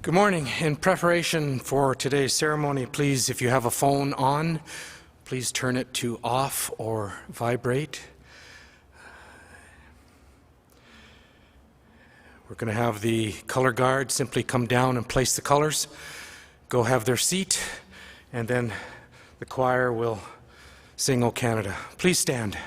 Good morning. In preparation for today's ceremony, please, if you have a phone on, please turn it to off or vibrate. We're going to have the color guard simply come down and place the colors, go have their seat, and then the choir will sing O Canada. Please stand.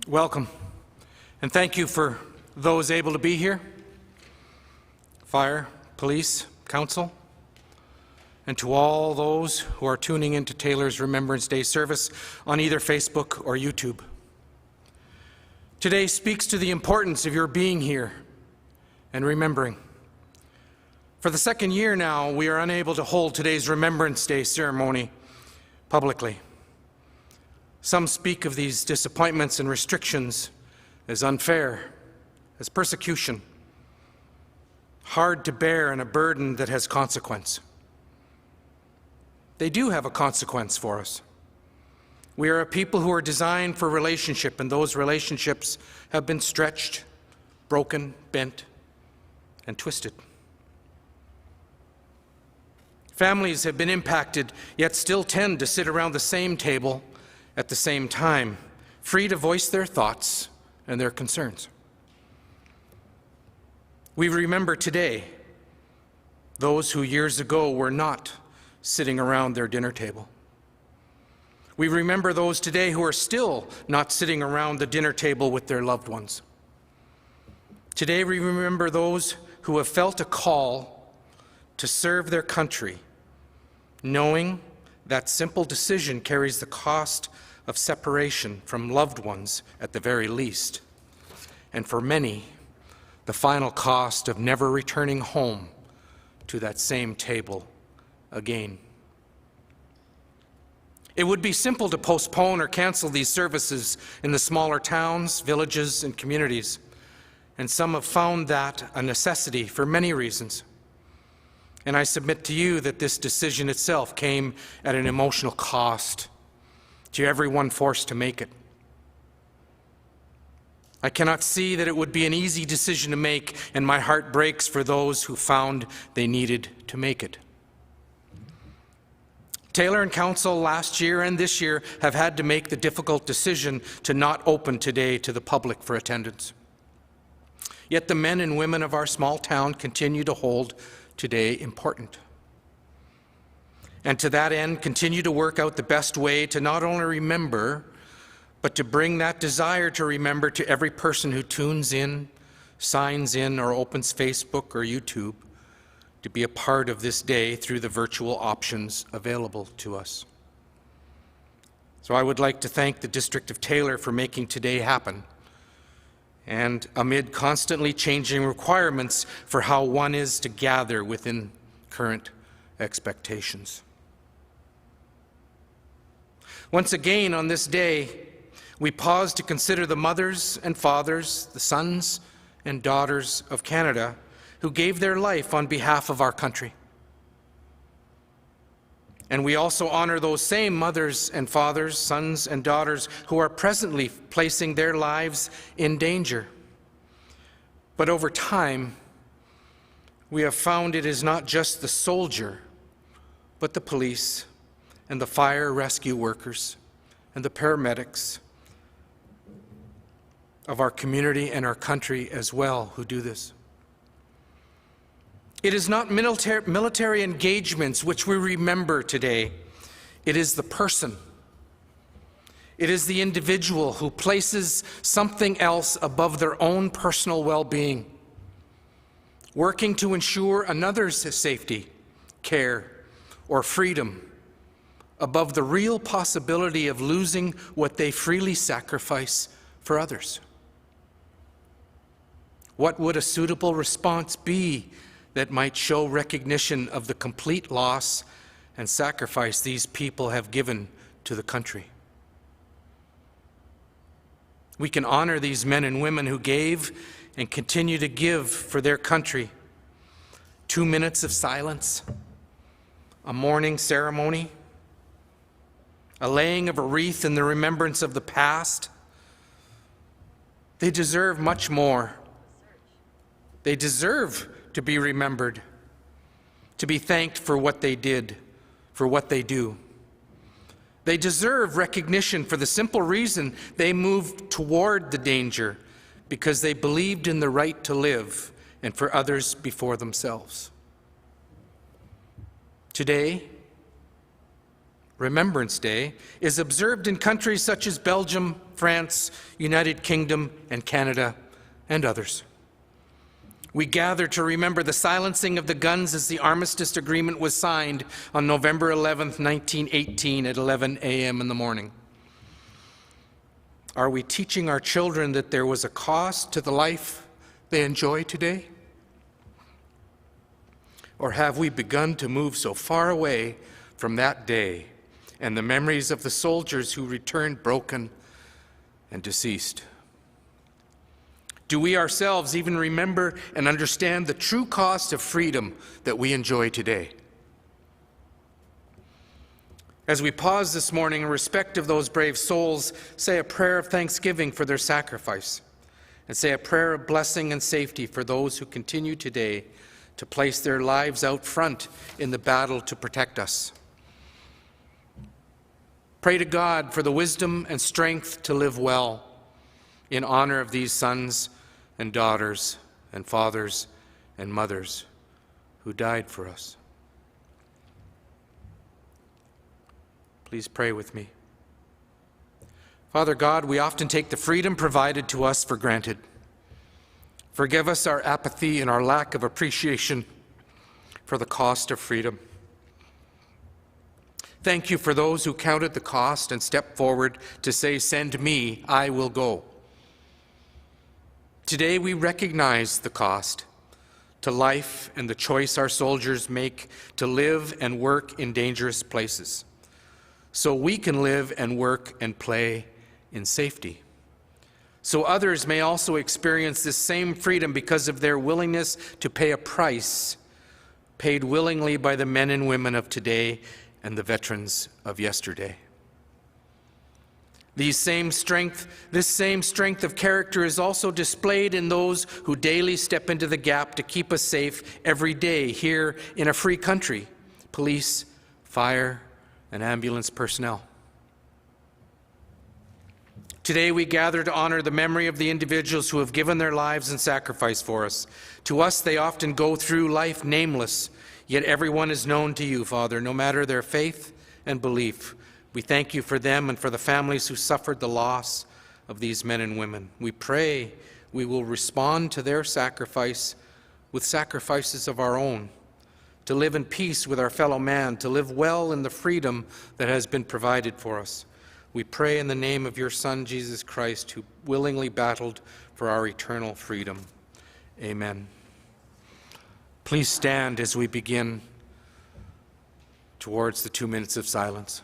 Welcome, and thank you for those able to be here, fire, police, council, and to all those who are tuning into Taylor's Remembrance Day service on either Facebook or YouTube. Today speaks to the importance of your being here and remembering. For the second year now, we are unable to hold today's Remembrance Day ceremony publicly. Some speak of these disappointments and restrictions as unfair, as persecution, hard to bear and a burden that has consequence. They do have a consequence for us. We are a people who are designed for relationship, and those relationships have been stretched, broken, bent, and twisted. Families have been impacted, yet still tend to sit around the same table at the same time, free to voice their thoughts and their concerns. We remember today those who years ago were not sitting around their dinner table. We remember those today who are still not sitting around the dinner table with their loved ones. Today we remember those who have felt a call to serve their country, knowing that simple decision carries the cost of separation from loved ones at the very least, and for many, the final cost of never returning home to that same table again. It would be simple to postpone or cancel these services in the smaller towns, villages, and communities, and some have found that a necessity for many reasons. And I submit to you that this decision itself came at an emotional cost to everyone forced to make it. I cannot see that it would be an easy decision to make, and my heart breaks for those who found they needed to make it. Taylor and Council last year and this year have had to make the difficult decision to not open today to the public for attendance. Yet the men and women of our small town continue to hold today important. And to that end, continue to work out the best way to not only remember, but to bring that desire to remember to every person who tunes in, signs in, or opens Facebook or YouTube to be a part of this day through the virtual options available to us. So I would like to thank the District of Taylor for making today happen, and amid constantly changing requirements for how one is to gather within current expectations. Once again on this day, we pause to consider the mothers and fathers, the sons and daughters of Canada who gave their life on behalf of our country. And we also honor those same mothers and fathers, sons and daughters who are presently placing their lives in danger. But over time, we have found it is not just the soldier, but the police and the fire rescue workers and the paramedics of our community and our country as well who do this. It is not military engagements which we remember today. It is the person. It is the individual who places something else above their own personal well-being, working to ensure another's safety, care, or freedom above the real possibility of losing what they freely sacrifice for others. What would a suitable response be that might show recognition of the complete loss and sacrifice these people have given to the country? We can honor these men and women who gave and continue to give for their country. 2 minutes of silence, a mourning ceremony, a laying of a wreath in the remembrance of the past. They deserve much more. They deserve to be remembered, to be thanked for what they did, for what they do. They deserve recognition for the simple reason they moved toward the danger because they believed in the right to live and for others before themselves. Today, Remembrance Day is observed in countries such as Belgium, France, United Kingdom, and Canada, and others. We gather to remember the silencing of the guns as the armistice agreement was signed on November 11th, 1918 at 11 a.m. in the morning. Are we teaching our children that there was a cost to the life they enjoy today? Or have we begun to move so far away from that day and the memories of the soldiers who returned broken and deceased? Do we ourselves even remember and understand the true cost of freedom that we enjoy today? As we pause this morning in respect of those brave souls, say a prayer of thanksgiving for their sacrifice, and say a prayer of blessing and safety for those who continue today to place their lives out front in the battle to protect us. Pray to God for the wisdom and strength to live well in honor of these sons and daughters and fathers and mothers who died for us. Please pray with me. Father God, we often take the freedom provided to us for granted. Forgive us our apathy and our lack of appreciation for the cost of freedom. Thank you for those who counted the cost and stepped forward to say, "Send me, I will go." Today we recognize the cost to life and the choice our soldiers make to live and work in dangerous places, so we can live and work and play in safety. So others may also experience this same freedom because of their willingness to pay a price paid willingly by the men and women of today and the veterans of yesterday. This same strength of character is also displayed in those who daily step into the gap to keep us safe every day here in a free country: police, fire, and ambulance personnel. Today we gather to honor the memory of the individuals who have given their lives in sacrifice for us. To us, they often go through life nameless, yet everyone is known to you, Father, no matter their faith and belief. We thank you for them and for the families who suffered the loss of these men and women. We pray we will respond to their sacrifice with sacrifices of our own, to live in peace with our fellow man, to live well in the freedom that has been provided for us. We pray in the name of your Son, Jesus Christ, who willingly battled for our eternal freedom. Amen. Please stand as we begin towards the 2 minutes of silence.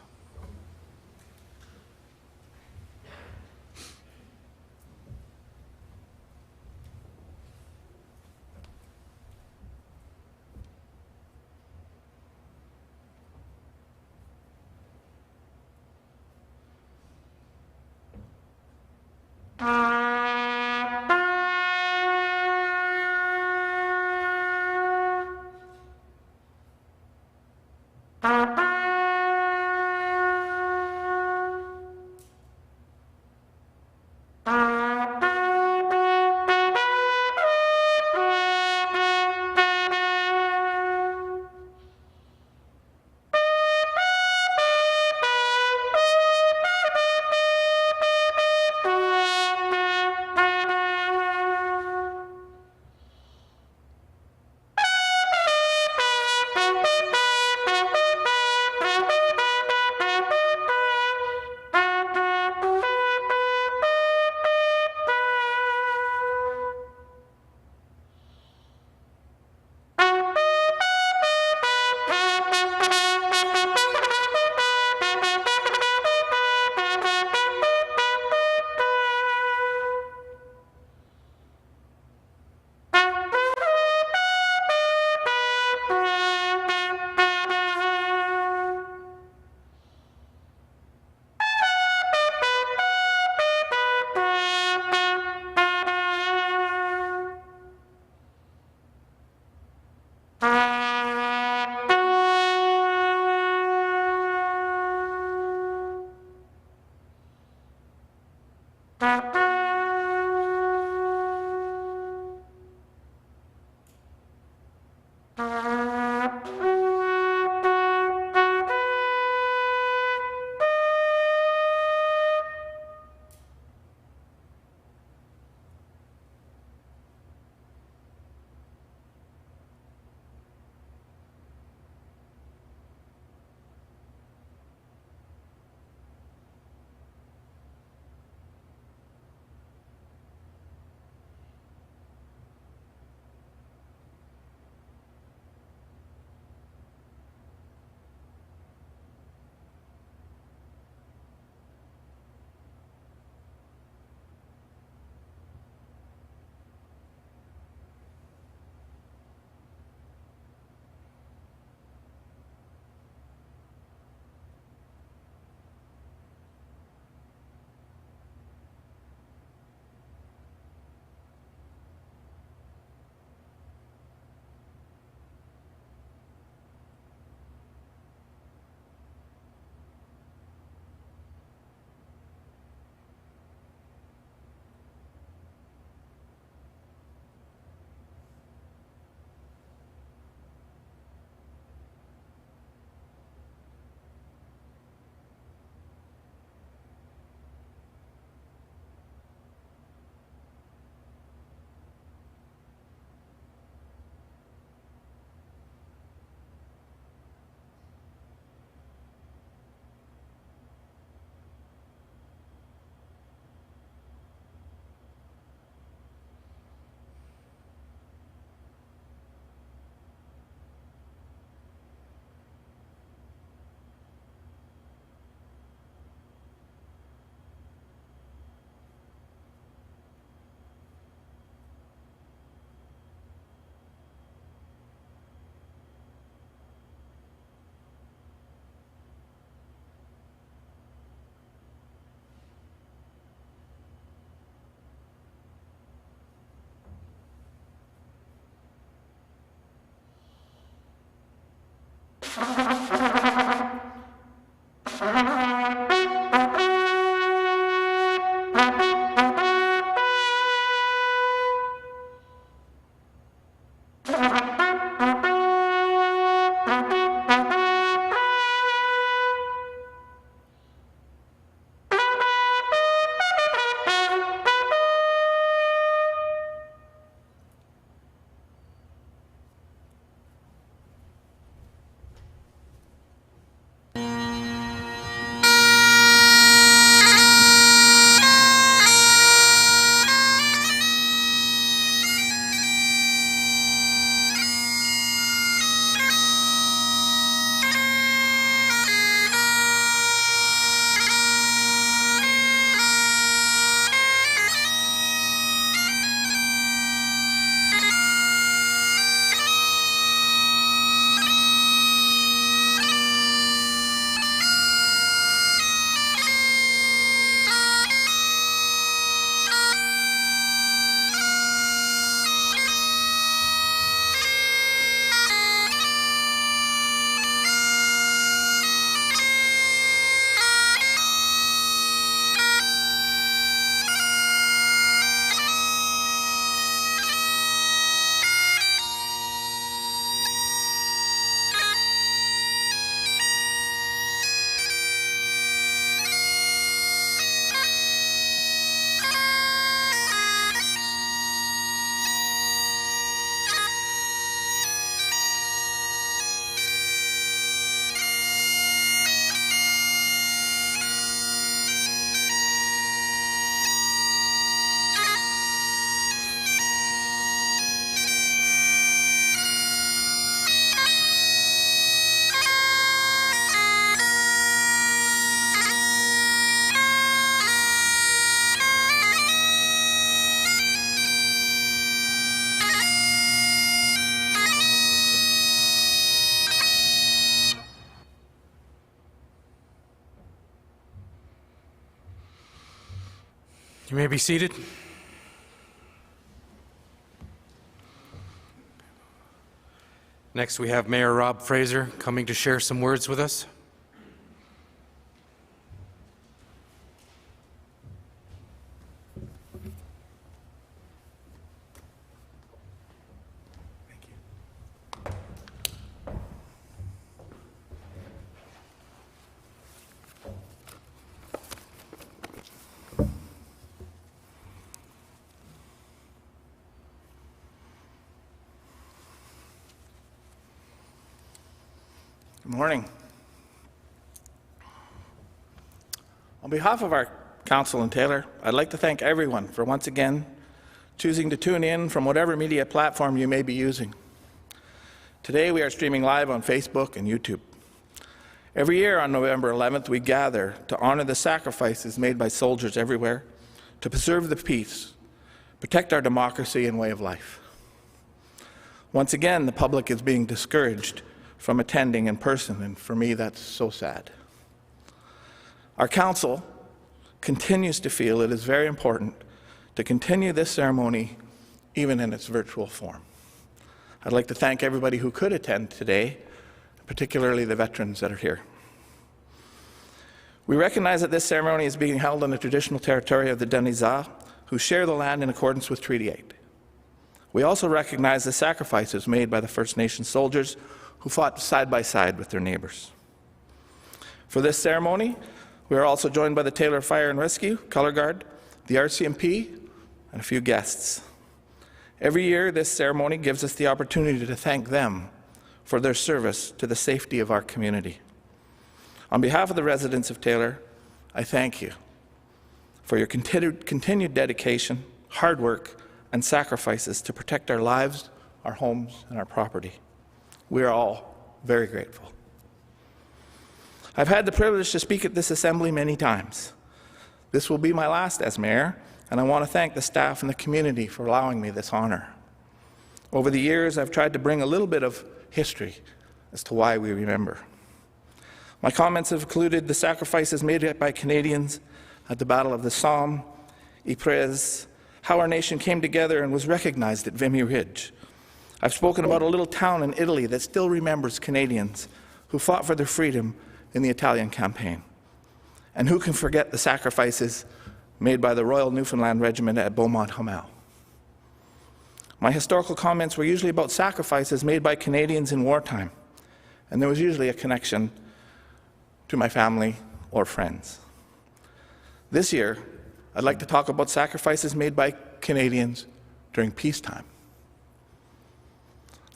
You may be seated. Next, we have Mayor Rob Fraser coming to share some words with us. Good morning. On behalf of our council in Taylor, I'd like to thank everyone for once again choosing to tune in from whatever media platform you may be using. Today we are streaming live on Facebook and YouTube. Every year on November 11th, we gather to honor the sacrifices made by soldiers everywhere to preserve the peace, protect our democracy and way of life. Once again, the public is being discouraged from attending in person, and for me, that's so sad. Our council continues to feel it is very important to continue this ceremony even in its virtual form. I'd like to thank everybody who could attend today, particularly the veterans that are here. We recognize that this ceremony is being held on the traditional territory of the Denisah, who share the land in accordance with Treaty 8. We also recognize the sacrifices made by the First Nation soldiers who fought side by side with their neighbors. For this ceremony, we are also joined by the Taylor Fire and Rescue, Color Guard, the RCMP, and a few guests. Every year, this ceremony gives us the opportunity to thank them for their service to the safety of our community. On behalf of the residents of Taylor, I thank you for your continued dedication, hard work, and sacrifices to protect our lives, our homes, and our property. We are all very grateful. I've had the privilege to speak at this assembly many times. This will be my last as mayor, and I want to thank the staff and the community for allowing me this honor. Over the years, I've tried to bring a little bit of history as to why we remember. My comments have included the sacrifices made by Canadians at the Battle of the Somme, Ypres, how our nation came together and was recognized at Vimy Ridge. I've spoken about a little town in Italy that still remembers Canadians who fought for their freedom in the Italian campaign. And who can forget the sacrifices made by the Royal Newfoundland Regiment at Beaumont-Hamel. My historical comments were usually about sacrifices made by Canadians in wartime, and there was usually a connection to my family or friends. This year, I'd like to talk about sacrifices made by Canadians during peacetime.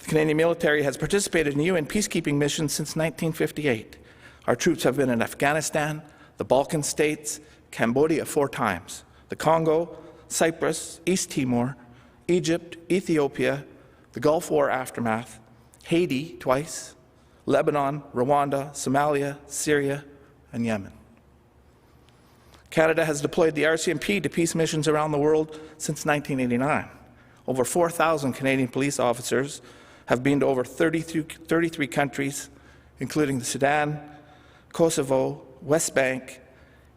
The Canadian military has participated in UN peacekeeping missions since 1958. Our troops have been in Afghanistan, the Balkan states, Cambodia 4 times, the Congo, Cyprus, East Timor, Egypt, Ethiopia, the Gulf War aftermath, Haiti twice, Lebanon, Rwanda, Somalia, Syria, and Yemen. Canada has deployed the RCMP to peace missions around the world since 1989. Over 4,000 Canadian police officers have been to over 33 countries, including the Sudan, Kosovo, West Bank,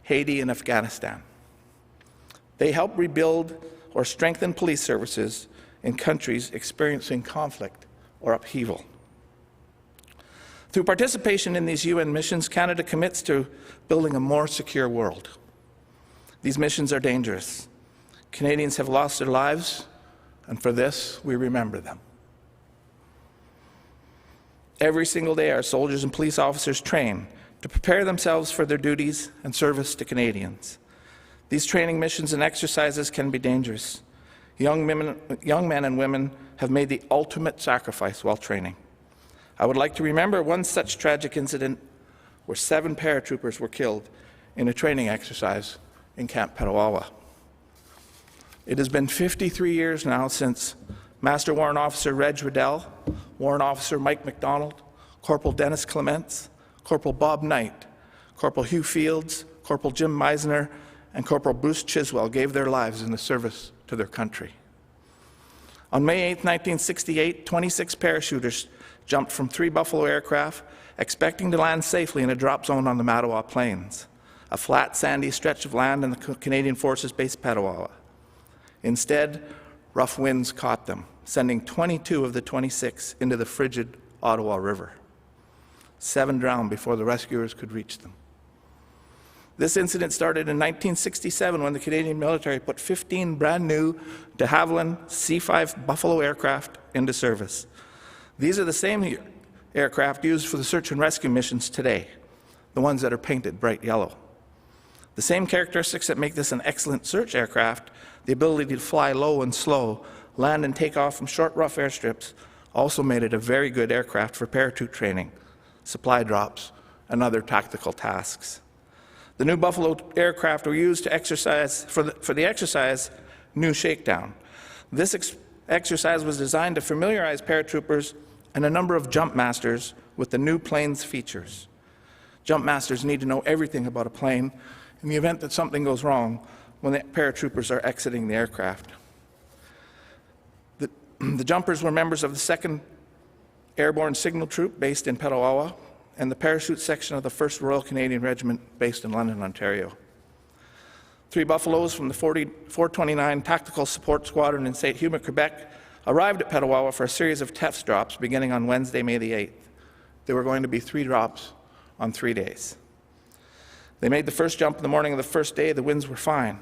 Haiti, and Afghanistan. They help rebuild or strengthen police services in countries experiencing conflict or upheaval. Through participation in these UN missions, Canada commits to building a more secure world. These missions are dangerous. Canadians have lost their lives, and for this, we remember them. Every single day, our soldiers and police officers train to prepare themselves for their duties and service to Canadians. These training missions and exercises can be dangerous. Young men and women have made the ultimate sacrifice while training. I would like to remember one such tragic incident where 7 paratroopers were killed in a training exercise in Camp Petawawa. It has been 53 years now since Master Warrant Officer Reg Riddell, Warrant Officer Mike MacDonald, Corporal Dennis Clements, Corporal Bob Knight, Corporal Hugh Fields, Corporal Jim Meisner, and Corporal Bruce Chiswell gave their lives in the service to their country. On May 8, 1968, 26 parachuters jumped from 3 Buffalo aircraft, expecting to land safely in a drop zone on the Mattawa Plains. a flat, sandy stretch of land in the Canadian Forces Base Petawawa. Instead, rough winds caught them, sending 22 of the 26 into the frigid Ottawa River. 7 drowned before the rescuers could reach them. This incident started in 1967 when the Canadian military put 15 brand new de Havilland C-5 Buffalo aircraft into service. These are the same aircraft used for the search and rescue missions today, the ones that are painted bright yellow. The same characteristics that make this an excellent search aircraft, the ability to fly low and slow, land and take off from short, rough airstrips, also made it a very good aircraft for parachute training, supply drops, and other tactical tasks. The new Buffalo aircraft were used to exercise for the exercise New Shakedown. This exercise was designed to familiarize paratroopers and a number of jump masters with the new plane's features. Jump masters need to know everything about a plane in the event that something goes wrong when the paratroopers are exiting the aircraft. The jumpers were members of the 2nd Airborne Signal Troop based in Petawawa and the parachute section of the 1st Royal Canadian Regiment based in London, Ontario. 3 Buffaloes from the 429 Tactical Support Squadron in St. Hubert, Quebec arrived at Petawawa for a series of test drops beginning on Wednesday, May the 8th. There were going to be 3 drops on 3 days. They made the first jump in the morning of the first day. The winds were fine,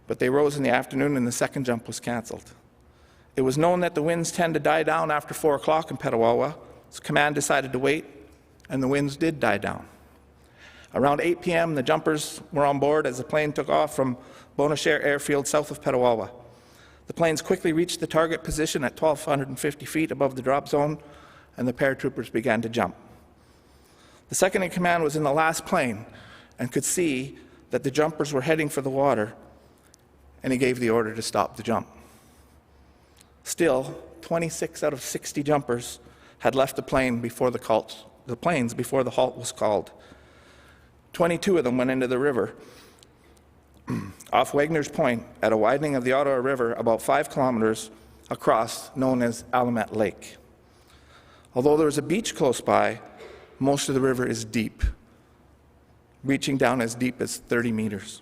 but they rose in the afternoon and the second jump was canceled. It was known that the winds tend to die down after 4 o'clock in Petawawa, so command decided to wait, and the winds did die down. Around 8 p.m., the jumpers were on board as the plane took off from Bonachere Airfield south of Petawawa. The planes quickly reached the target position at 1,250 feet above the drop zone, and the paratroopers began to jump. The second in command was in the last plane and could see that the jumpers were heading for the water, and he gave the order to stop the jump. Still, 26 out of 60 jumpers had left the planes before the halt was called. 22 of them went into the river off Wagner's Point at a widening of the Ottawa River about 5 kilometers across, known as Alamet Lake. Although there is a beach close by, most of the river is deep, reaching down as deep as 30 meters.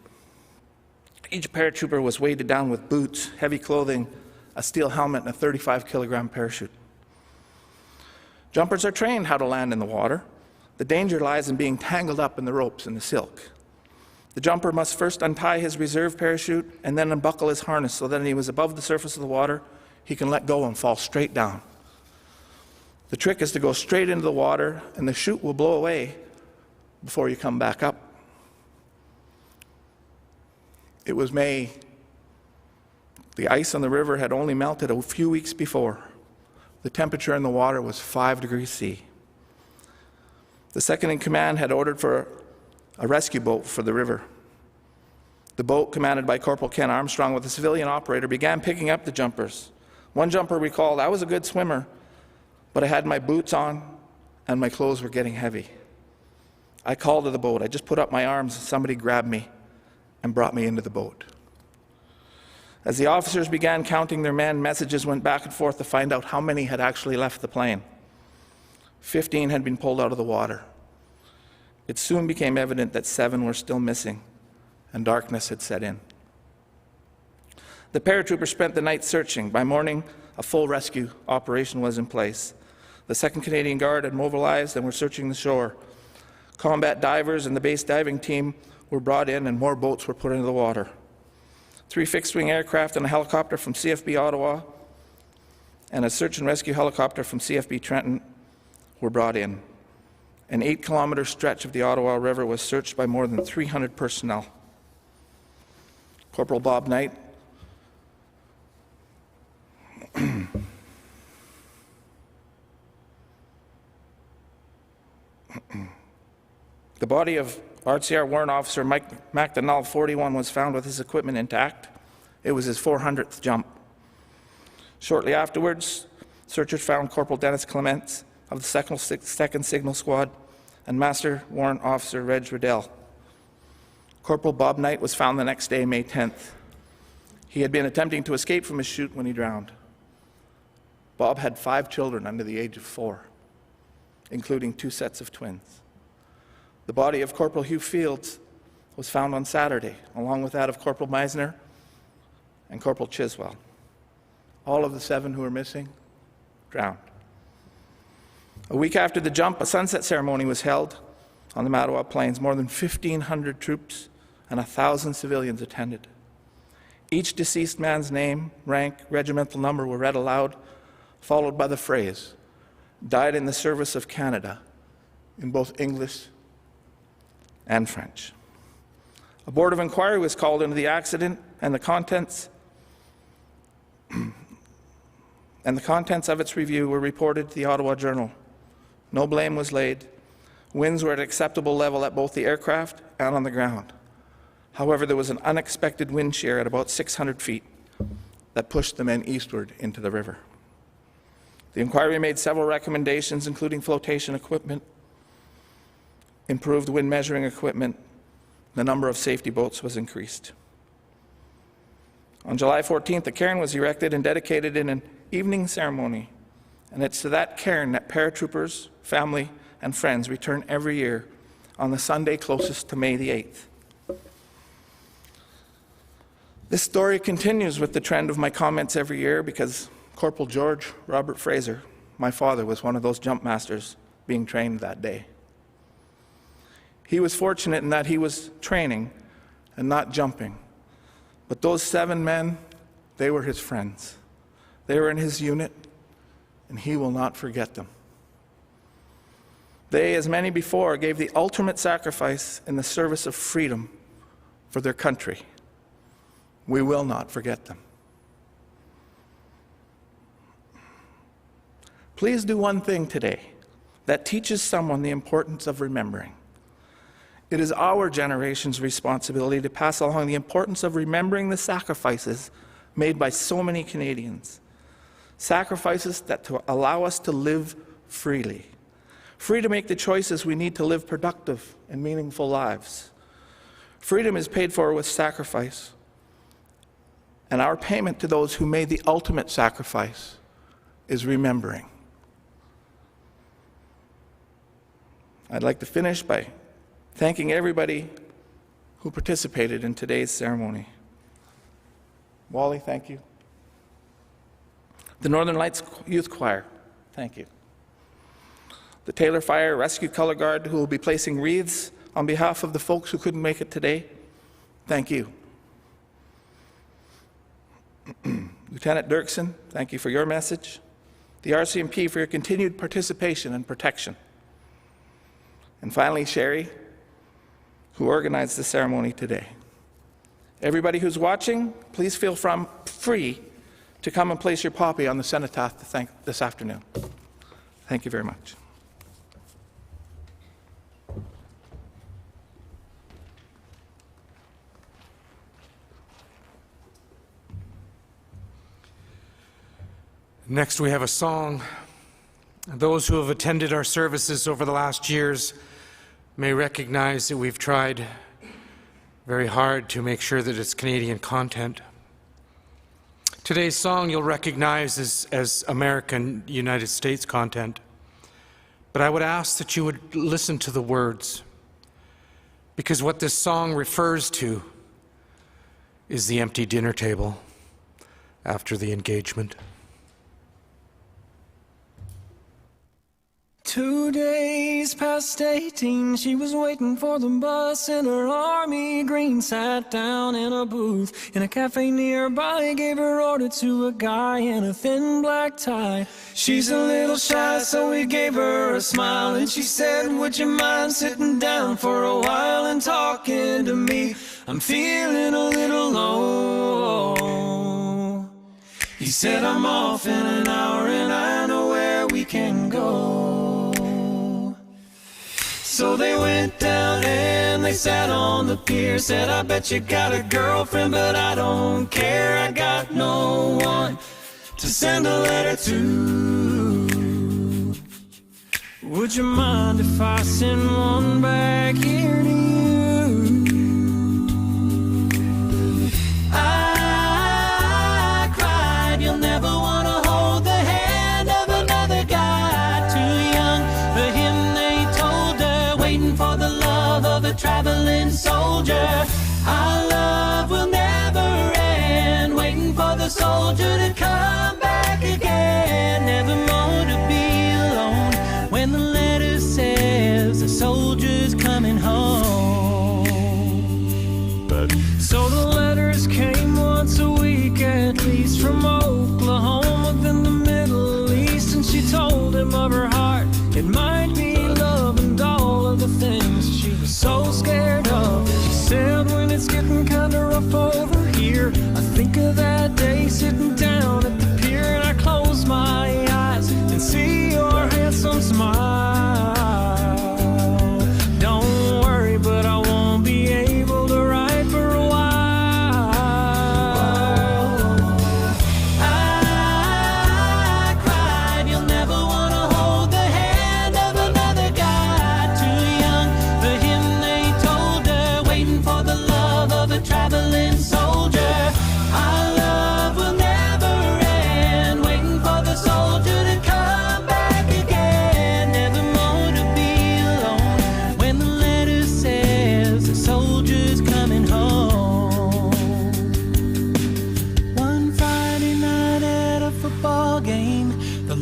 Each paratrooper was weighted down with boots, heavy clothing, a steel helmet, and a 35-kilogram parachute. Jumpers are trained how to land in the water. The danger lies in being tangled up in the ropes and the silk. The jumper must first untie his reserve parachute and then unbuckle his harness so that when he was above the surface of the water, he can let go and fall straight down. The trick is to go straight into the water, and the chute will blow away before you come back up. It was May. The ice on the river had only melted a few weeks before. The temperature in the water was 5 degrees C. The second in command had ordered for a rescue boat for the river. The boat, commanded by Corporal Ken Armstrong with a civilian operator, began picking up the jumpers. One jumper recalled, "I was a good swimmer, but I had my boots on and my clothes were getting heavy. I called to the boat. I just put up my arms and somebody grabbed me and brought me into the boat." As the officers began counting their men, messages went back and forth to find out how many had actually left the plane. 15 had been pulled out of the water. It soon became evident that 7 were still missing, and darkness had set in. The paratroopers spent the night searching. By morning, a full rescue operation was in place. The 2nd Canadian Guard had mobilized and were searching the shore. Combat divers and the base diving team were brought in, and more boats were put into the water. 3 fixed-wing aircraft and a helicopter from CFB Ottawa and a search and rescue helicopter from CFB Trenton were brought in. An 8-kilometer stretch of the Ottawa River was searched by more than 300 personnel. Corporal Bob Knight The body of RCR Warrant Officer Mike McDonnell, 41, was found with his equipment intact. It was his 400th jump. Shortly afterwards, searchers found Corporal Dennis Clements of the 2nd Signal Squad and Master Warrant Officer Reg Riddell. Corporal Bob Knight was found the next day, May 10th. He had been attempting to escape from his chute when he drowned. Bob had 5 children under the age of 4, including 2 sets of twins. The body of Corporal Hugh Fields was found on Saturday, along with that of Corporal Meisner and Corporal Chiswell. All of the 7 who were missing drowned. A week after the jump, a sunset ceremony was held on the Mattawa Plains. More than 1,500 troops and 1,000 civilians attended. Each deceased man's name, rank, regimental number were read aloud, followed by the phrase, "Died in the service of Canada," in both English and French. A board of inquiry was called into the accident, and the contents of its review were reported to the Ottawa Journal. No blame was laid. Winds were at acceptable level at both the aircraft and on the ground. However, there was an unexpected wind shear at about 600 feet that pushed the men eastward into the river. The inquiry made several recommendations, including flotation equipment, improved wind measuring equipment. The number of safety boats was increased. On July 14th, a cairn was erected and dedicated in an evening ceremony, and it's to that cairn that paratroopers, family, and friends return every year on the Sunday closest to May the 8th. This story continues with the trend of my comments every year because Corporal George Robert Fraser, my father, was one of those jump masters being trained that day. He was fortunate in that he was training and not jumping. But those 7 men, they were his friends. They were in his unit, and he will not forget them. They, as many before, gave the ultimate sacrifice in the service of freedom for their country. We will not forget them. Please do one thing today that teaches someone the importance of remembering. It is our generation's responsibility to pass along the importance of remembering the sacrifices made by so many Canadians. Sacrifices that to allow us to live freely. Free to make the choices we need to live productive and meaningful lives. Freedom is paid for with sacrifice. And our payment to those who made the ultimate sacrifice is remembering. I'd like to finish by thanking everybody who participated in today's ceremony. Wally, thank you. The Northern Lights Youth Choir, thank you. The Taylor Fire Rescue Color Guard, who will be placing wreaths on behalf of the folks who couldn't make it today, thank you. Lieutenant Dirksen, thank you for your message. The RCMP for your continued participation and protection. And finally, Sherry, who organized the ceremony today. Everybody who's watching, please feel free to come and place your poppy on the cenotaph this afternoon. Thank you very much. Next, we have a song. Those who have attended our services over the last years may recognize that we've tried very hard to make sure that it's Canadian content. Today's song you'll recognize as American United States content, but I would ask that you would listen to the words, because what this song refers to is the empty dinner table after the engagement. 2 days past 18, she was waiting for the bus in her army green, sat down in a booth in a cafe nearby, gave her order to a guy in a thin black tie. She's a little shy, so we gave her a smile, and she said, would you mind sitting down for a while and talking to me? I'm feeling a little low. He said, I'm off in an hour and I know where we can go. So they went down and they sat on the pier, said, I bet you got a girlfriend, but I don't care. I got no one to send a letter to. Would you mind if I send one back here to you? I cried, you'll never want to hold the hand of another guy too young for him. They told her, waiting for the love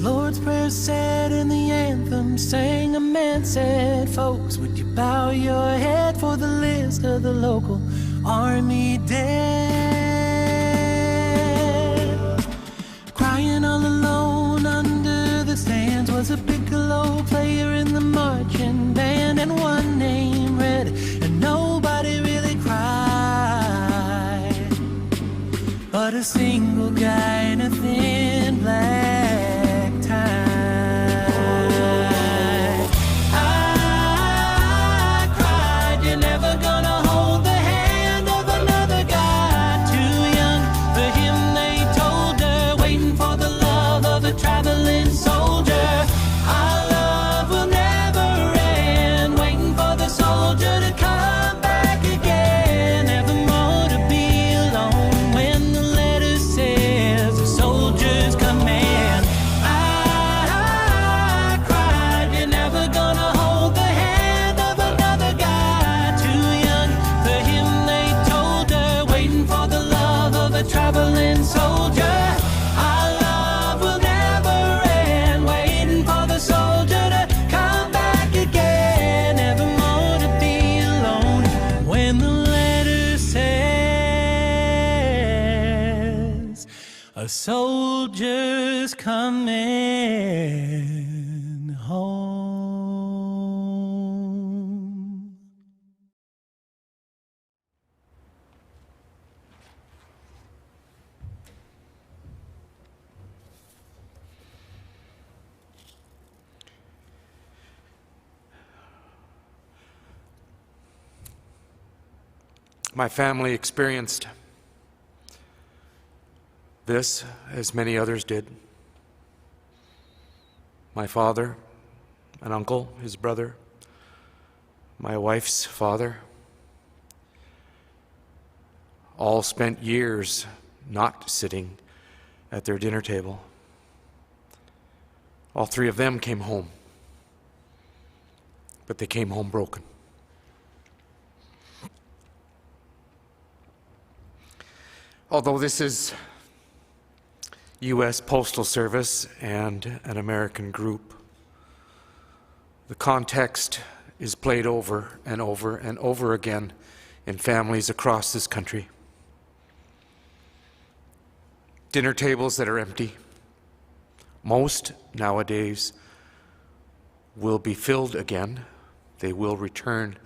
Lord's Prayer said and the anthem sang, a man said, folks, would you bow your head for the list of the local army dead? Crying all alone under the stands was a piccolo player in the marching band, and one name read, and nobody really cried, but a single guy in a thin black tie. I cried, you're never gonna hold the hand of another guy too young for him, they told her, waiting for the love of a traveling soldier. Our love will never end, waiting for the soldier to come back again, evermore to be alone when the letter says the soldier's command. I cried, you're never gonna hold the hand of another guy too young for him, they told her, waiting for the love of a traveling soldier. Our love will never end, waiting for the soldier to come back again, evermore to be alone when the letter says a soldier's coming home. My family experienced this as many others did. My father, an uncle, his brother, my wife's father, all spent years not sitting at their dinner table. All three of them came home, but they came home broken. Although this is U.S. Postal Service and an American group, the context is played over and over and over again in families across this country. Dinner tables that are empty. Most nowadays will be filled again. They will return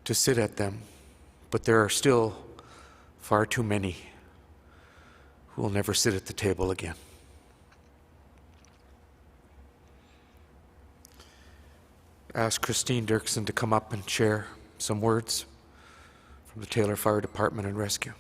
to sit at them, but there are still far too many who will never sit at the table again. Ask Christine Dirksen to come up and share some words from the Taylor Fire Department and Rescue.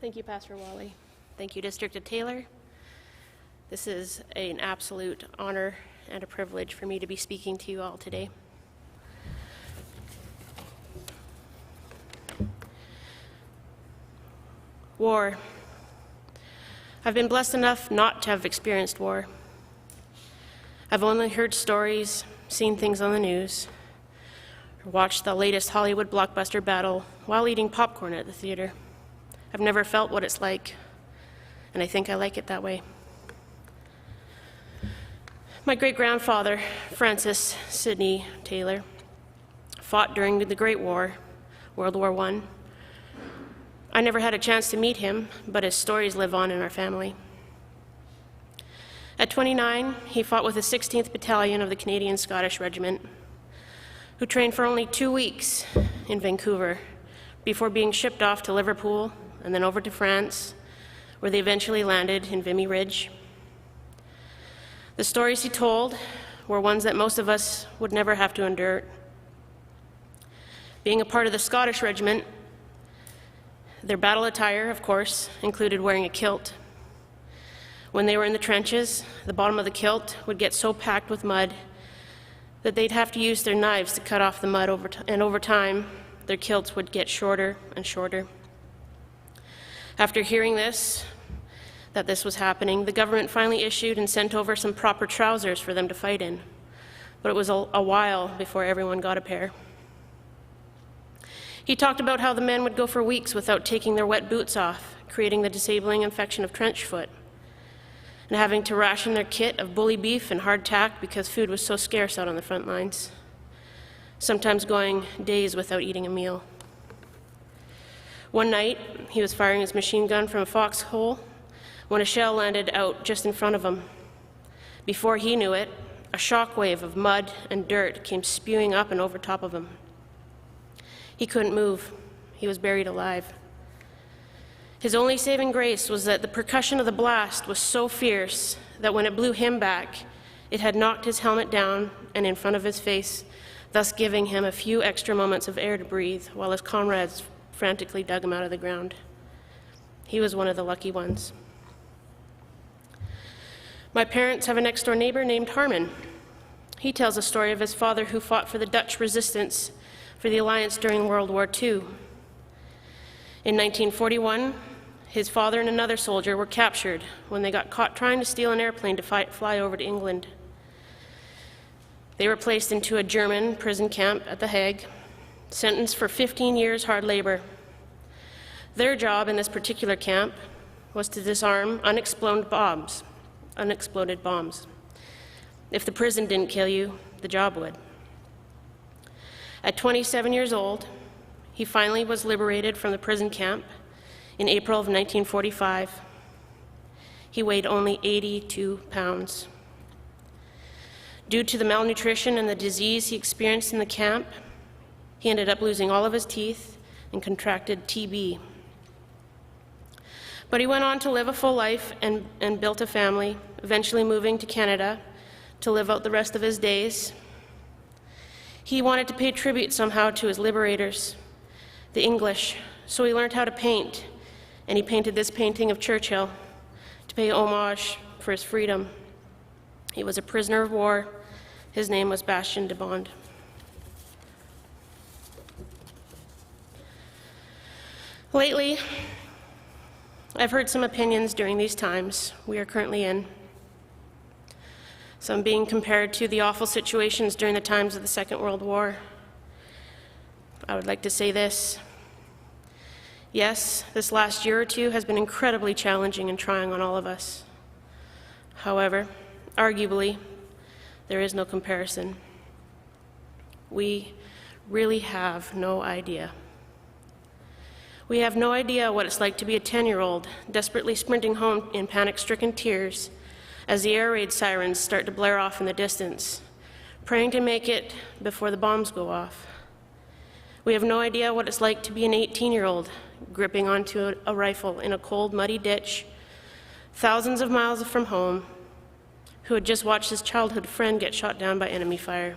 Thank you, Pastor Wally. Thank you, District of Taylor. This is an absolute honor and a privilege for me to be speaking to you all today. War. I've been blessed enough not to have experienced war. I've only heard stories, seen things on the news, or watched the latest Hollywood blockbuster battle while eating popcorn at the theater. I've never felt what it's like, and I think I like it that way. My great-grandfather, Francis Sidney Taylor, fought during the Great War, World War I. I never had a chance to meet him, but his stories live on in our family. At 29, he fought with the 16th Battalion of the Canadian Scottish Regiment, who trained for only 2 weeks in Vancouver before being shipped off to Liverpool and then over to France, where they eventually landed in Vimy Ridge. The stories he told were ones that most of us would never have to endure. Being a part of the Scottish Regiment, Their battle attire, of course, included wearing a kilt. When they were in the trenches, the bottom of the kilt would get so packed with mud that they'd have to use their knives to cut off the mud, and over time, their kilts would get shorter and shorter. After hearing that this was happening, the government finally issued and sent over some proper trousers for them to fight in, but it was a while before everyone got a pair. He talked about how the men would go for weeks without taking their wet boots off, creating the disabling infection of trench foot, and having to ration their kit of bully beef and hardtack because food was so scarce out on the front lines, sometimes going days without eating a meal. One night, he was firing his machine gun from a foxhole when a shell landed out just in front of him. Before he knew it, a shock wave of mud and dirt came spewing up and over top of him. He couldn't move. He was buried alive. His only saving grace was that the percussion of the blast was so fierce that when it blew him back, it had knocked his helmet down and in front of his face, thus giving him a few extra moments of air to breathe while his comrades frantically dug him out of the ground. He was one of the lucky ones. My parents have a next-door neighbor named Harmon. He tells a story of his father who fought for the Dutch resistance for the Alliance during World War II. In 1941, his father and another soldier were captured when they got caught trying to steal an airplane to fly over to England. They were placed into a German prison camp at The Hague, sentenced for 15 years hard labor. Their job in this particular camp was to disarm unexploded bombs. If the prison didn't kill you, the job would. At 27 years old, he finally was liberated from the prison camp in April of 1945. He weighed only 82 pounds. Due to the malnutrition and the disease he experienced in the camp, he ended up losing all of his teeth and contracted TB. But he went on to live a full life and built a family, eventually moving to Canada to live out the rest of his days. He wanted to pay tribute somehow to his liberators, the English, so he learned how to paint, and he painted this painting of Churchill to pay homage for his freedom. He was a prisoner of war. His name was Bastien de Bond. Lately, I've heard some opinions during these times we are currently in. Some being compared to the awful situations during the times of the Second World War. I would like to say this. Yes, this last year or two has been incredibly challenging and trying on all of us. However, arguably, there is no comparison. We really have no idea. We have no idea what it's like to be a 10-year-old desperately sprinting home in panic-stricken tears as the air raid sirens start to blare off in the distance, praying to make it before the bombs go off. We have no idea what it's like to be an 18-year-old gripping onto a rifle in a cold, muddy ditch, thousands of miles from home, who had just watched his childhood friend get shot down by enemy fire.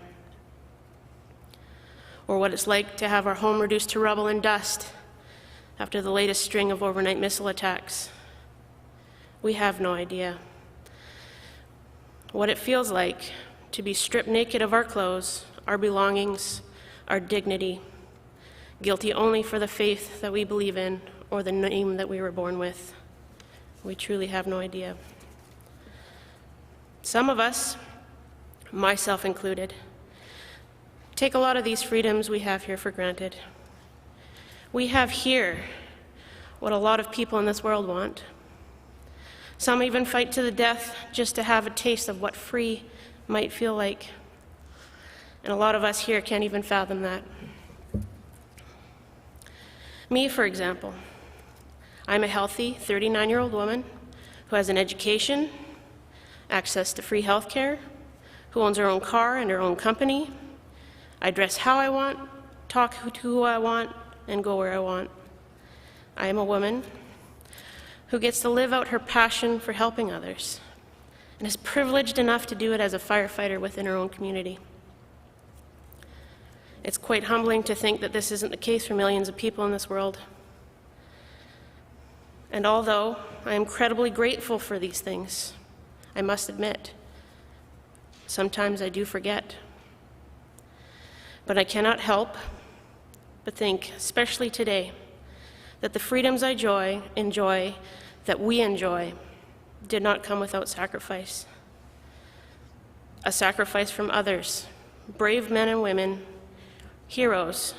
Or what it's like to have our home reduced to rubble and dust after the latest string of overnight missile attacks. We have no idea. What it feels like to be stripped naked of our clothes, our belongings, our dignity, guilty only for the faith that we believe in or the name that we were born with. We truly have no idea. Some of us, myself included, take a lot of these freedoms we have here for granted. We have here what a lot of people in this world want. Some even fight to the death just to have a taste of what free might feel like. And a lot of us here can't even fathom that. Me, for example, I'm a healthy 39-year-old woman who has an education, access to free health care, who owns her own car and her own company. I dress how I want, talk to who I want, and go where I want. I am a woman who gets to live out her passion for helping others and is privileged enough to do it as a firefighter within her own community. It's quite humbling to think that this isn't the case for millions of people in this world. And although I am incredibly grateful for these things, I must admit, sometimes I do forget. But I cannot help but think, especially today, that the freedoms I enjoy, that we enjoy, did not come without sacrifice. A sacrifice from others, brave men and women, heroes,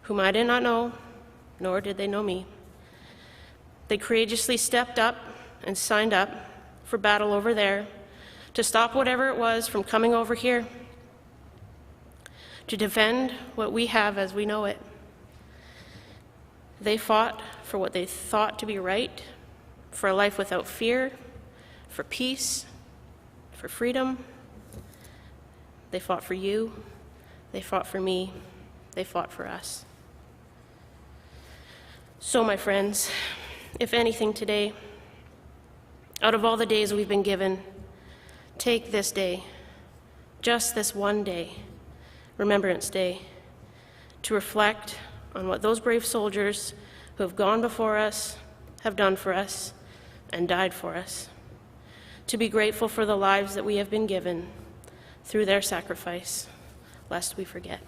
whom I did not know, nor did they know me. They courageously stepped up and signed up for battle over there to stop whatever it was from coming over here, to defend what we have as we know it. They fought for what they thought to be right, for a life without fear, for peace, for freedom. They fought for you. They fought for me. They fought for us. So, my friends, if anything today, out of all the days we've been given, take this day, just this one day, Remembrance Day, to reflect on what those brave soldiers who have gone before us have done for us and died for us, to be grateful for the lives that we have been given through their sacrifice, lest we forget.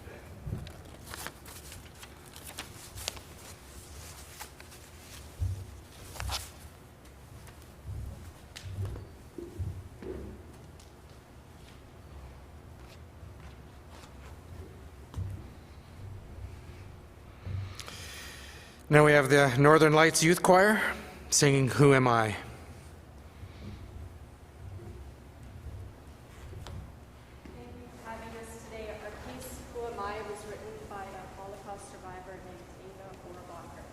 Now we have the Northern Lights Youth Choir singing Who Am I? Having us today, our piece, Who Am I, was written by a Holocaust survivor named Ava Horbacher.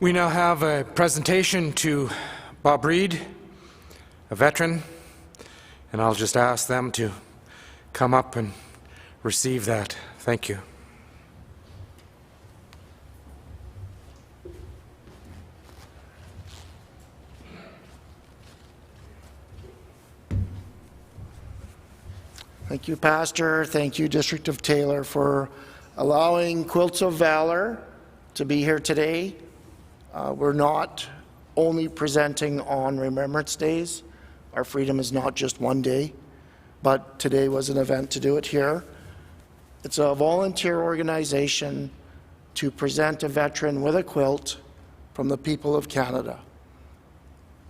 We now have a presentation to Bob Reed, a veteran, and I'll just ask them to come up and receive that. Thank you. Thank Thank you, Pastor. Thank you, District of Taylor, for allowing Quilts of Valor to be here today. We're not only presenting on Remembrance Days. Our freedom is not just one day, but today was an event to do it here. It's a volunteer organization to present a veteran with a quilt from the people of Canada.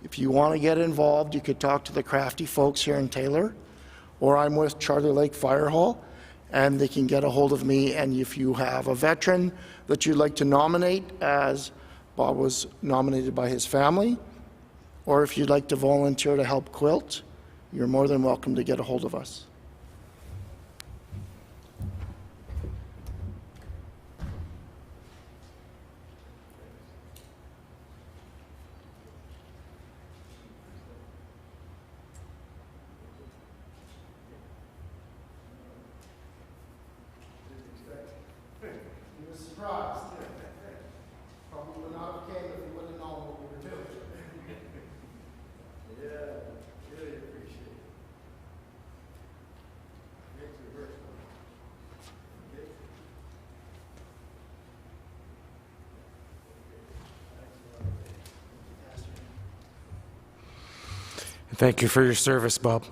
If you want to get involved, you could talk to the crafty folks here in Taylor, or I'm with Charlie Lake Fire Hall, and they can get a hold of me. And if you have a veteran that you'd like to nominate, as Bob was nominated by his family, or if you'd like to volunteer to help quilt, you're more than welcome to get a hold of us. Thank you for your service, Bob.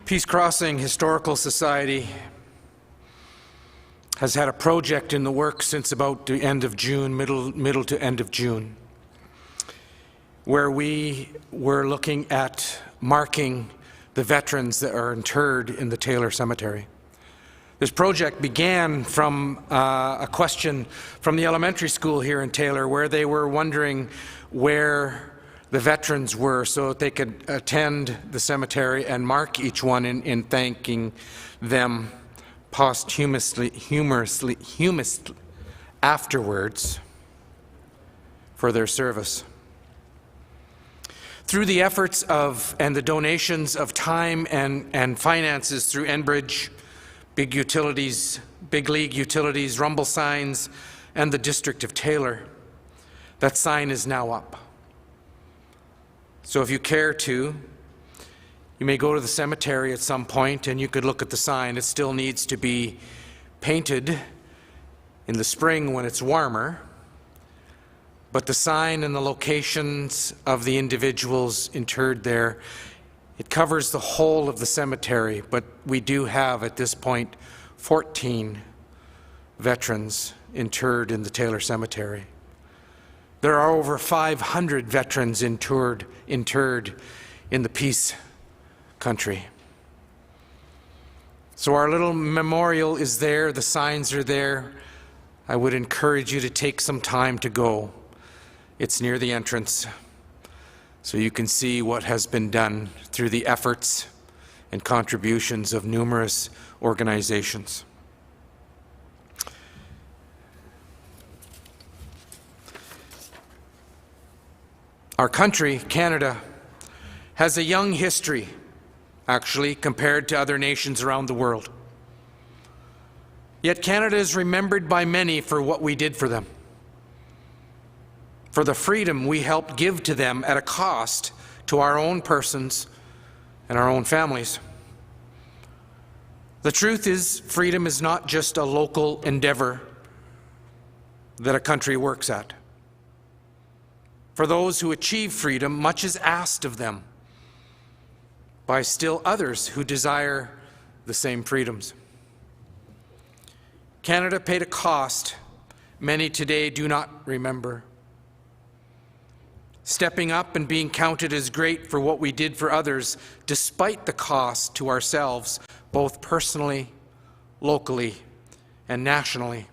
Peace Crossing Historical Society has had a project in the works since about the end of June, middle to end of June, where we were looking at marking the veterans that are interred in the Taylor Cemetery. This project began from a question from the elementary school here in Taylor, where they were wondering where the veterans were so that they could attend the cemetery and mark each one in thanking them posthumously afterwards for their service. Through the efforts of and the donations of time and finances through Enbridge, Big Utilities, Big League Utilities, Rumble Signs, and the District of Taylor, that sign is now up. So if you care to, you may go to the cemetery at some point and you could look at the sign. It still needs to be painted in the spring when it's warmer, but the sign and the locations of the individuals interred there, it covers the whole of the cemetery, but we do have at this point 14 veterans interred in the Taylor Cemetery. There are over 500 veterans interred in the Peace country. So our little memorial is there, the signs are there. I would encourage you to take some time to go. It's near the entrance, so you can see what has been done through the efforts and contributions of numerous organizations. Our country, Canada, has a young history, actually, compared to other nations around the world. Yet Canada is remembered by many for what we did for them, for the freedom we helped give to them at a cost to our own persons and our own families. The truth is, freedom is not just a local endeavor that a country works at. For those who achieve freedom, much is asked of them by still others who desire the same freedoms. Canada paid a cost many today do not remember. Stepping up and being counted as great for what we did for others, despite the cost to ourselves, both personally, locally, and nationally.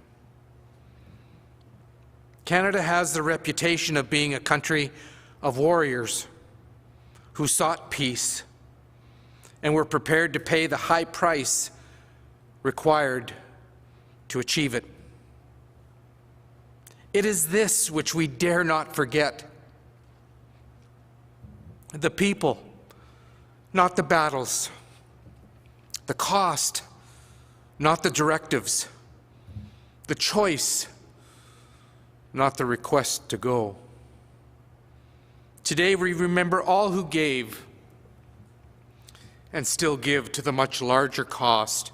Canada has the reputation of being a country of warriors who sought peace and were prepared to pay the high price required to achieve it. It is this which we dare not forget. The people, not the battles. The cost, not the directives. The choice, not the request to go. Today we remember all who gave and still give to the much larger cost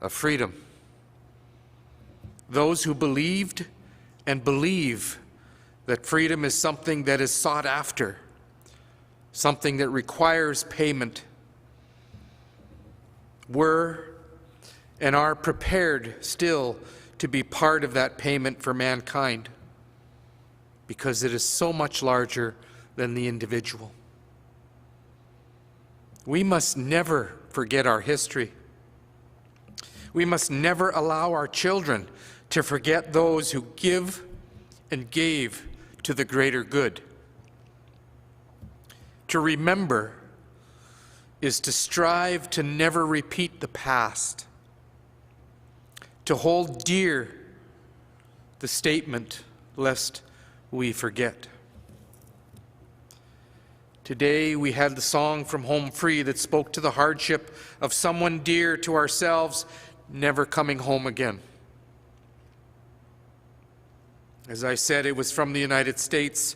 of freedom. Those who believed and believe that freedom is something that is sought after, something that requires payment, were and are prepared still to be part of that payment for mankind, because it is so much larger than the individual. We must never forget our history. We must never allow our children to forget those who give and gave to the greater good. To remember is to strive to never repeat the past, to hold dear the statement, lest we forget. Today we had the song from Home Free that spoke to the hardship of someone dear to ourselves never coming home again. As I said, it was from the United States,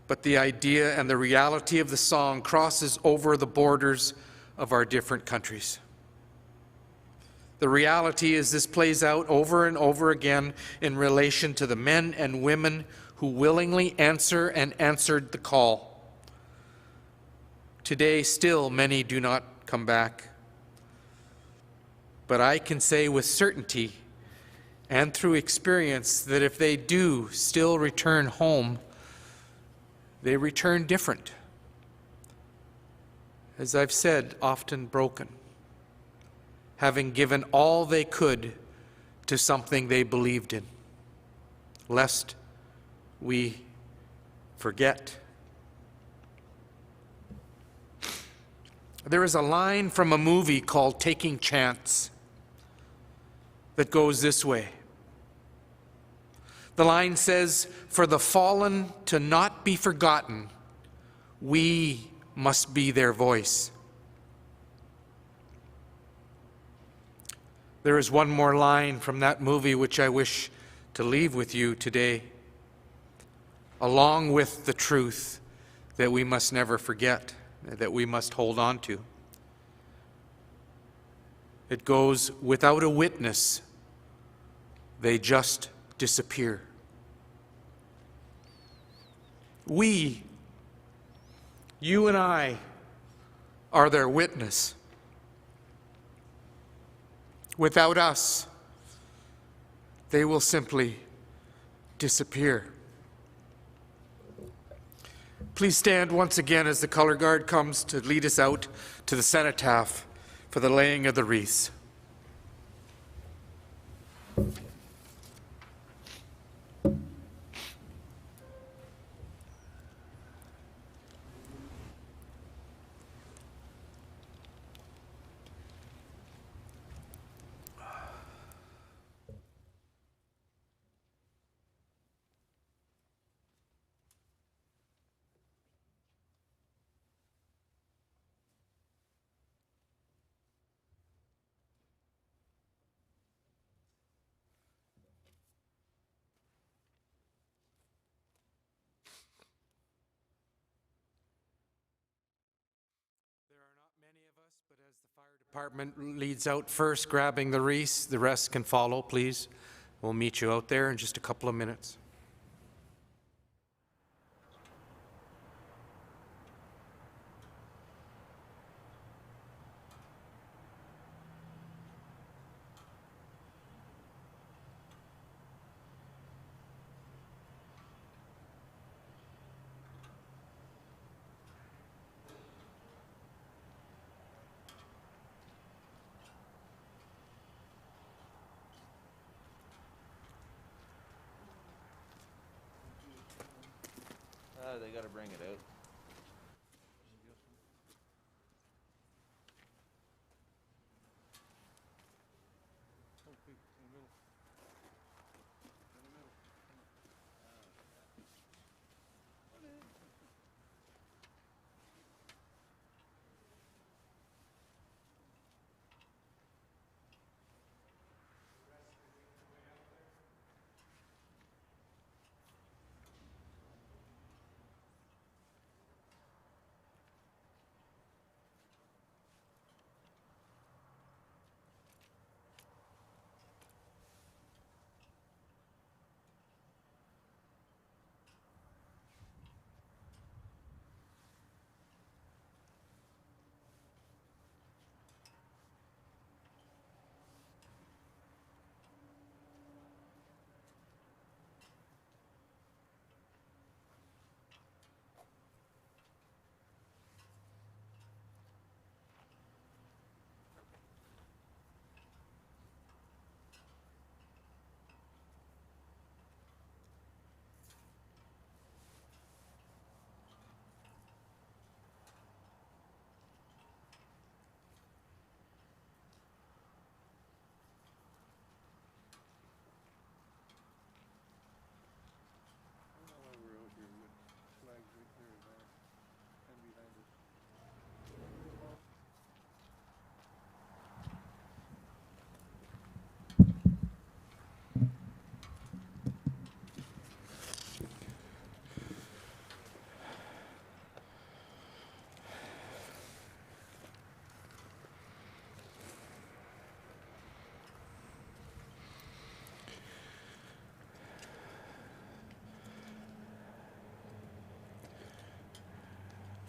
but the idea and the reality of the song crosses over the borders of our different countries. The reality is this plays out over and over again in relation to the men and women who willingly answer and answered the call. Today, still, many do not come back. But I can say with certainty and through experience that if they do still return home, they return different. As I've said, often broken, having given all they could to something they believed in, lest we forget. There is a line from a movie called Taking Chance that goes this way. The line says, "For the fallen to not be forgotten, we must be their voice." There is one more line from that movie which I wish to leave with you today, along with the truth that we must never forget, that we must hold on to. It goes, "Without a witness, they just disappear." We, you and I, are their witness. Without us, they will simply disappear. Please stand once again as the color guard comes to lead us out to the cenotaph for the laying of the wreaths. Department leads out first, grabbing the wreaths. The rest can follow, please. We'll meet you out there in just a couple of minutes. They got to bring it out.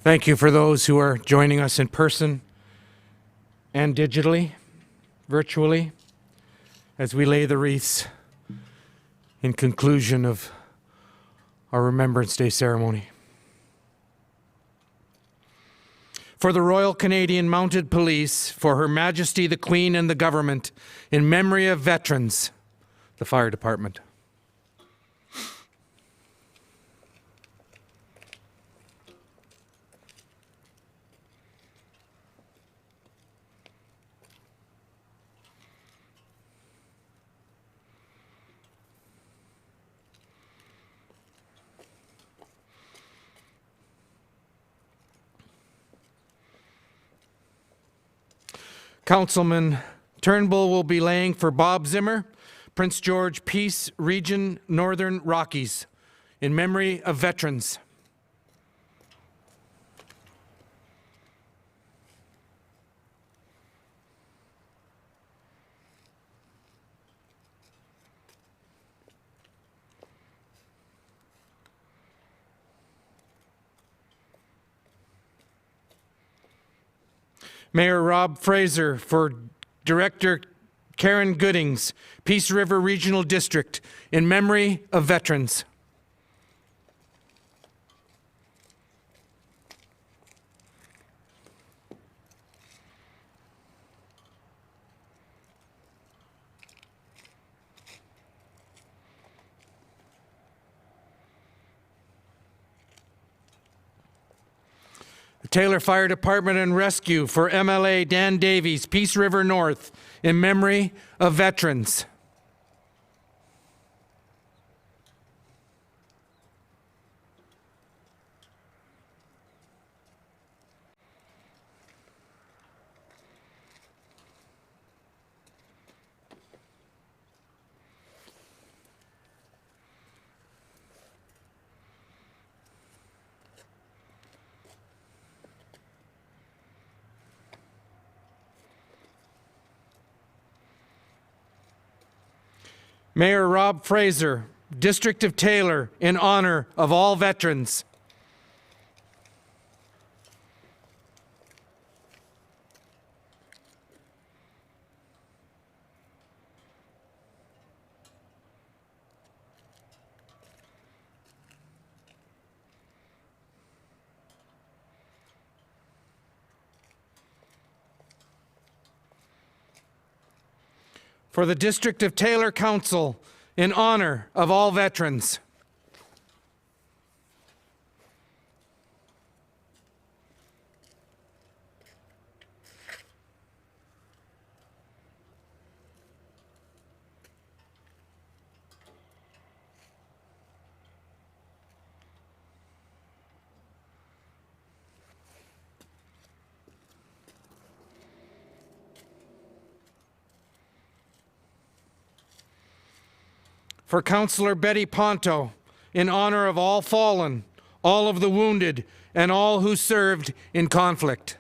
Thank you for those who are joining us in person and digitally, virtually, as we lay the wreaths in conclusion of our Remembrance Day ceremony. For the Royal Canadian Mounted Police, for Her Majesty the Queen and the Government, in memory of veterans, the Fire Department. Councilman Turnbull will be laying for Bob Zimmer, Prince George Peace Region, Northern Rockies, in memory of veterans. Mayor Rob Fraser for Director Karen Goodings, Peace River Regional District, in memory of veterans. Taylor Fire Department and Rescue for MLA Dan Davies, Peace River North, in memory of veterans. Mayor Rob Fraser, District of Taylor, in honor of all veterans. For the District of Taylor Council, in honor of all veterans. For Councillor Betty Ponto, in honor of all fallen, all of the wounded, and all who served in conflict.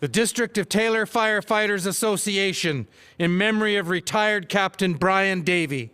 The District of Taylor Firefighters Association, in memory of retired Captain Brian Davey.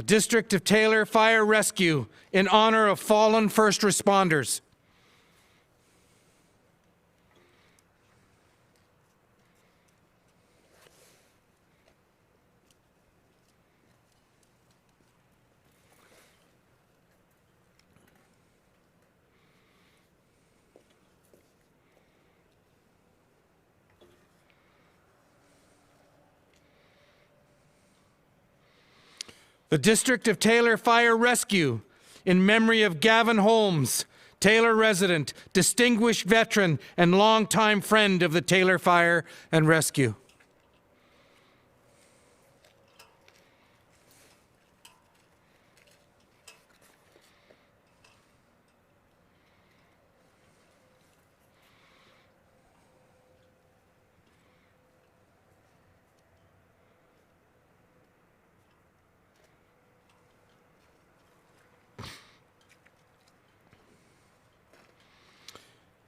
The District of Taylor Fire Rescue, in honor of fallen first responders. The District of Taylor Fire Rescue, in memory of Gavin Holmes, Taylor resident, distinguished veteran, and longtime friend of the Taylor Fire and Rescue.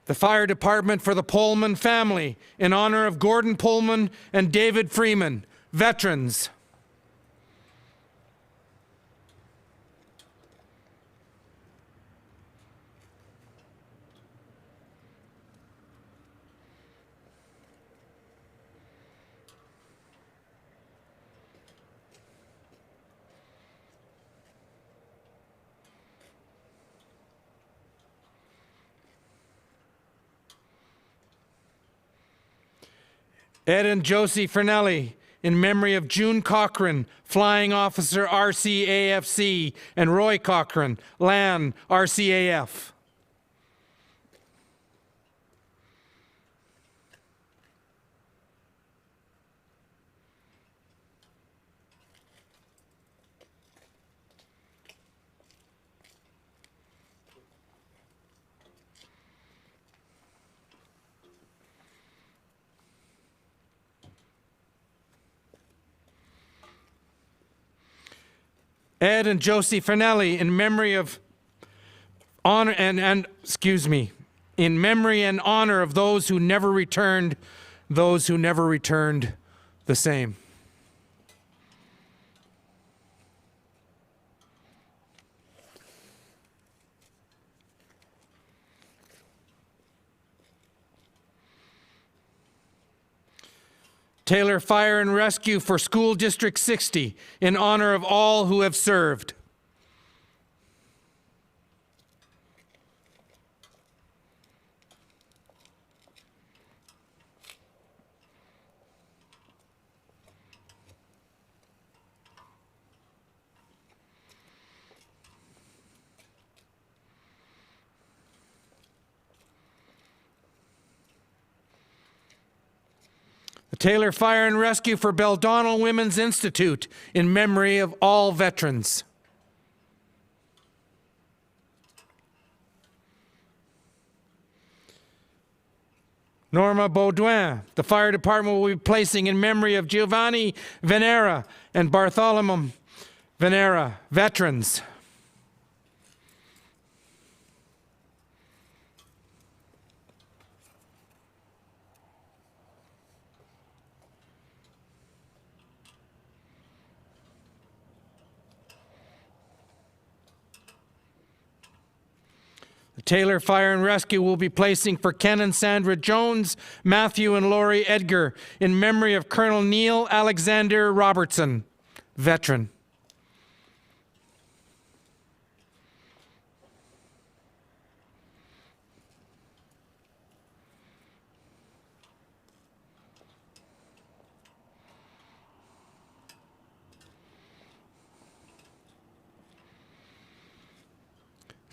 The Fire Department for the Pullman family, in honor of Gordon Pullman and David Freeman, veterans. Ed and Josie Fernelli, in memory of June Cochran, Flying Officer RCAFC, and Roy Cochran, LAN RCAF. Ed and Josie Fernelli, in memory of honor in memory and honor of those who never returned the same. Taylor Fire and Rescue for School District 60, in honor of all who have served. The Taylor Fire and Rescue for Beldonnell Women's Institute, in memory of all veterans. Norma Baudouin, the Fire Department will be placing in memory of Giovanni Venera and Bartholomew Venera, veterans. The Taylor Fire and Rescue will be placing for Ken and Sandra Jones, Matthew and Lori Edgar, in memory of Colonel Neil Alexander Robertson, veteran.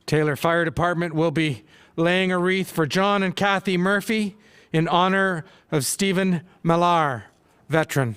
Taylor Fire Department will be laying a wreath for John and Kathy Murphy in honor of Stephen Millar, veteran.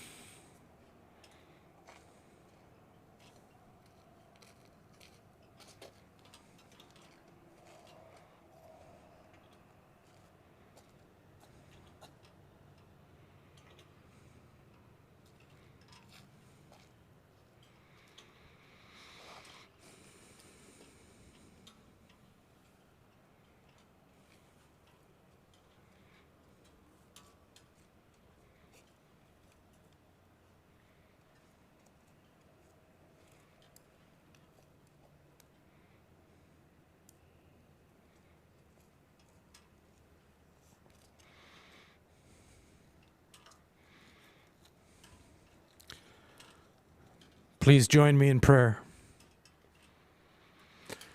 Please join me in prayer.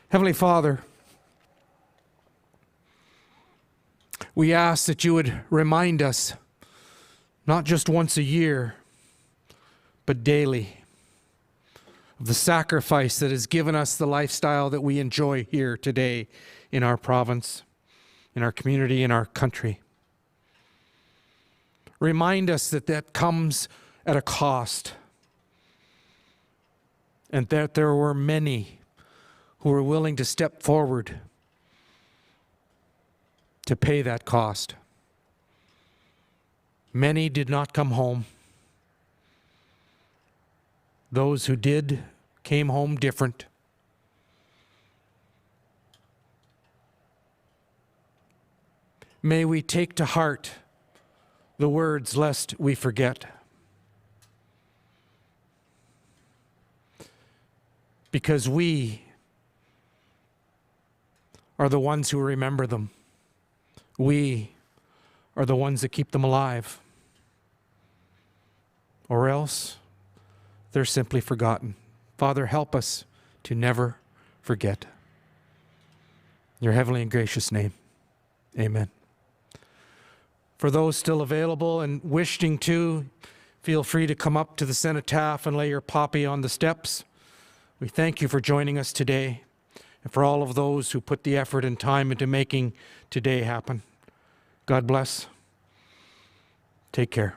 Heavenly Father, we ask that you would remind us, not just once a year, but daily, of the sacrifice that has given us the lifestyle that we enjoy here today in our province, in our community, in our country. Remind us that that comes at a cost, and that there were many who were willing to step forward to pay that cost. Many did not come home. Those who did came home different. May we take to heart the words, lest we forget. Because we are the ones who remember them. We are the ones that keep them alive. Or else they're simply forgotten. Father, help us to never forget. In your heavenly and gracious name, amen. For those still available and wishing to, feel free to come up to the cenotaph and lay your poppy on the steps. We thank you for joining us today, and for all of those who put the effort and time into making today happen. God bless. Take care.